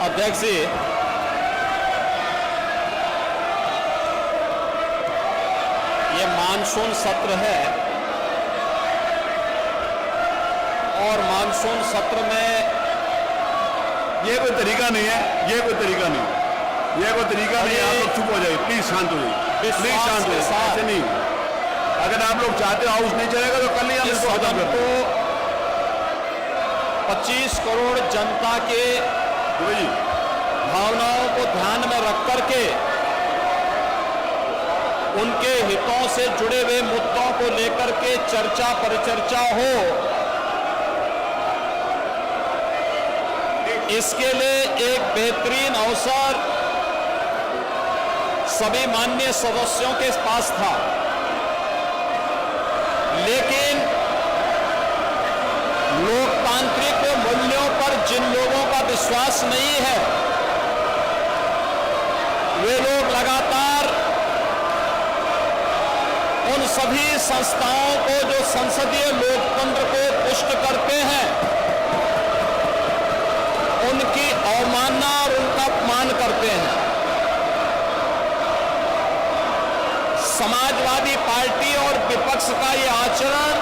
अध्यक्ष जी, ये मानसून सत्र है और मानसून सत्र में ये कोई तरीका नहीं है, ये कोई तरीका नहीं है, ये कोई तरीका नहीं है। आप लोग चुप हो जाइए, प्लीज शांत हो जाइए, प्लीज शांत हो जाइए। ऐसे नहीं, अगर आप लोग चाहते हो हाउस नहीं चलेगा तो कल ही हम इसको खत्म कर को 25 करोड़ जनता के भावनाओं को ध्यान में रख करके उनके हितों से जुड़े हुए मुद्दों को लेकर के चर्चा परिचर्चा हो, इसके लिए एक बेहतरीन अवसर सभी माननीय सदस्यों के पास था। लेकिन लोकतांत्रिक मूल्यों पर जिन लोगों का विश्वास नहीं है, वे लोग लगातार उन सभी संस्थाओं को जो संसदीय लोकतंत्र को पुष्ट करते हैं, उनकी अवमानना और उनका अपमान करते हैं। समाजवादी पार्टी और विपक्ष का ये आचरण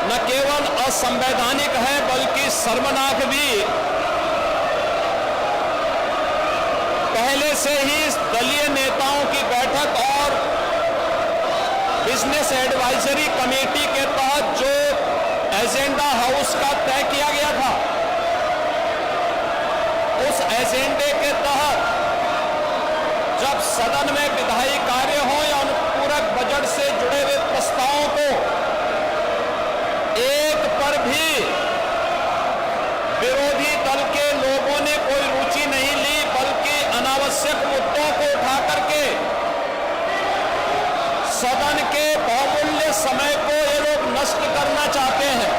न केवल असंवैधानिक है बल्कि शर्मनाक भी। पहले से ही दलीय नेताओं की बैठक और बिजनेस एडवाइजरी कमेटी के तहत जो एजेंडा हाउस का तय किया गया था, उस एजेंडे के तहत जब सदन में विधायी कार्य हो या अनुपूरक बजट से जुड़े हुए प्रस्तावों को एक पर भी विरोधी दल के लोगों ने कोई रुचि नहीं ली, बल्कि अनावश्यक मुद्दों को उठा करके सदन के बहुमूल्य समय को ये लोग नष्ट करना चाहते हैं।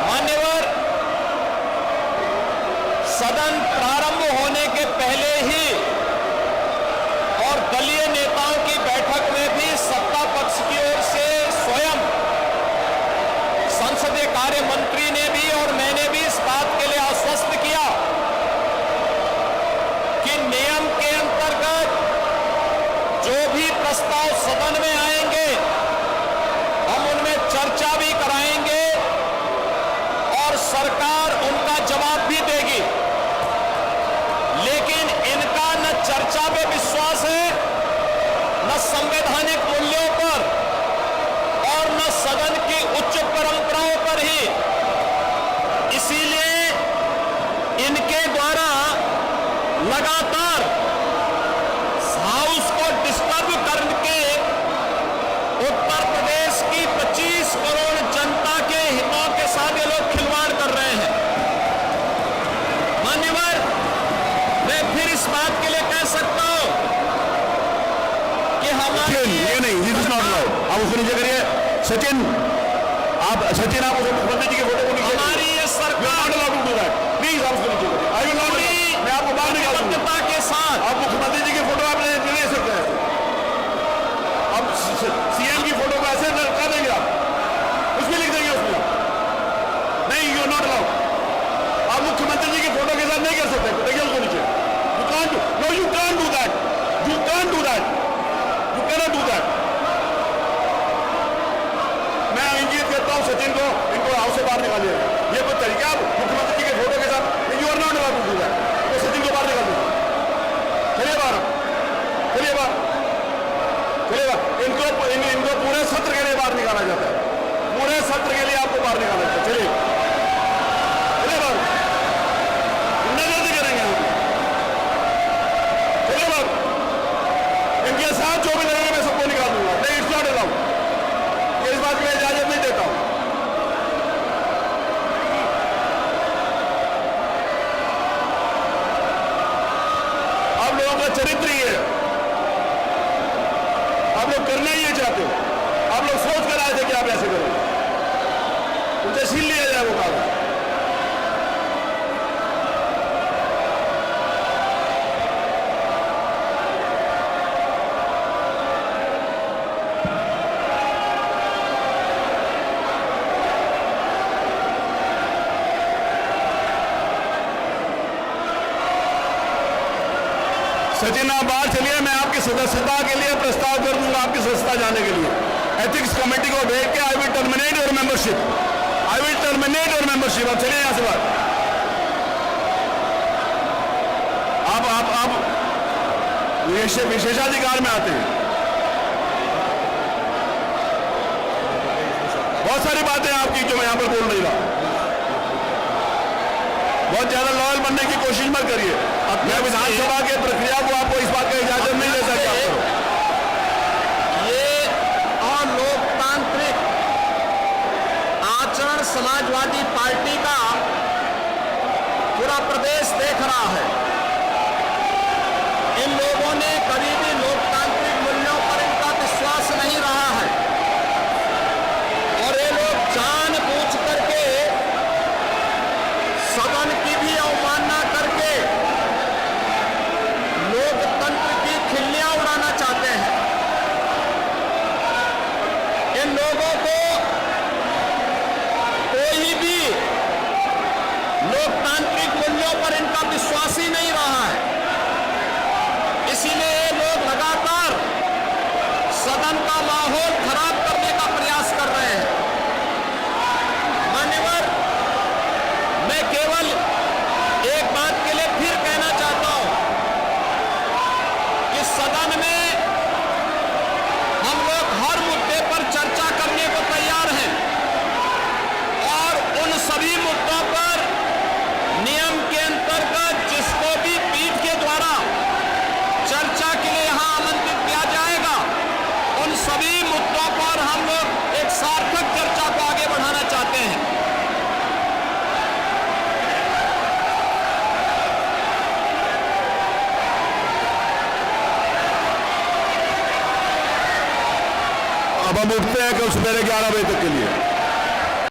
मान्यवर, सदन प्रारंभ होने के पहले ही और दलीय नेताओं की बैठक में भी सत्ता पक्ष की ओर से स्वयं संसदीय कार्य मंत्री ने भी और मैंने भी इस बात के लिए आश्वस्त किया कि नियम के अंतर्गत जो भी प्रस्ताव सदन में आएंगे हम उनमें चर्चा भी कराएंगे और सरकार उनका जवाब भी देगी। लेकिन इनका न चर्चा पे विश्वास है, न संवैधानिक मूल्यों पर और न सदन की उच्च परंपराओं पर ही। इसीलिए इनके द्वारा लगातार हाउस को डिस्टर्ब करके उत्तर प्रदेश की 25 करोड़ जनता के हितों के साथ ये लोग खिलवाड़ कर रहे हैं। मान्यवर, मैं फिर इस बात के लिए कह सकता हूं कि हमारे ये नहीं, दिस इज नॉट अलाउड। आप उसको नीचे करिए। सचिन आप मुख्यमंत्री जी के फोटो को नीचे, हमारी ये सरकार प्लीज आप उसको नीचे करिए। आई विल नॉट, मैं आपको बाहर निकाल दूंगा के साथ। आप मुख्यमंत्री जी की फोटो आप ले सकते हैं। अब सीएम की फोटो को ऐसे कर देंगे, आप उसमें लिख देंगे उसमें नहीं, यू नॉट अलाउड। आप मुख्यमंत्री जी की फोटो के साथ नहीं कर सकते, देखिए उसको नीचे। You can't, no you can't do that, you can't do that, you cannot do that. मैं इंगित करता हूं सचिन को, इनको हाउस से बाहर निकालिए। ये कोई तरीका मुख्यमंत्री जी के फोटो के साथ, you are not allowed to do that. तो सचिन को बाहर निकाल दीजिए। चलिए बाहर, चलिए बाहर, चलिए बाहर। इनको पूरे सत्र के लिए बाहर निकाला जाता है, पूरे सत्र के लिए आपको बाहर निकाला जाता है। चलिए चलिए बाहर, नजर करेंगे हम। चलिए बाहर, इनके साथ जो भी लगेगा मैं सबको निकाल दूंगा। नहीं, इट्स नॉट अलाउड, इस बात की मैं इजाजत नहीं देता हूं। आप लोगों का चरित्र ही है, आप लोग करना ही ये चाहते हो। आप लोग सोच कर आए थे कि आप ऐसे करोगे, उनसे छीन लिया जाए वो कागज। सचिन आप बाहर चलिए, मैं आपकी सदस्यता के लिए प्रस्ताव कर दूंगा, आपकी सदस्यता जाने के लिए एथिक्स कमेटी को भेज के I will terminate your membership, I will terminate your membership. आप चलिए यहां से बाहर। आप विशेषाधिकार में आते हैं। बहुत सारी बातें आपकी जो मैं यहां पर बोल नहीं रहा। बहुत ज्यादा लॉयल बनने की कोशिश मत करिए। मैं विधानसभा के प्रक्रिया को आपको इस बात का इजाजत नहीं दे सकता। ये अलोकतांत्रिक आचरण समाजवादी पार्टी का पूरा प्रदेश देख रहा है। इन लोगों ने कभी भी लोकतांत्रिक मूल्यों पर इनका विश्वास नहीं रहा है और ये लोग जानबूझ करके सदन की भी अवमानना करके लोकतंत्र की खिल्लियां उड़ाना चाहते हैं। इन लोगों को कोई भी लोकतांत्रिक मूल्यों पर इनका विश्वास ही नहीं रहा है। इसीलिए ये लोग लगातार सदन का माहौल खराब करने का प्रयास कर रहे हैं। मान्यवर, मैं केवल एक बात के लिए फिर कहना चाहता हूं कि सदन में हम लोग हर मुद्दे पर चर्चा करने को तैयार हैं और उन सभी मुद्दों पर नियम के अंतर्गत जिसको भी पीठ के द्वारा चर्चा के लिए यहां आमंत्रित किया जाएगा, उन सभी मुद्दों पर हम लोग एक सार्थक चर्चा को आगे बढ़ाना चाहते हैं। अब हम उठते हैं कल सुबह 11 बजे तक के लिए।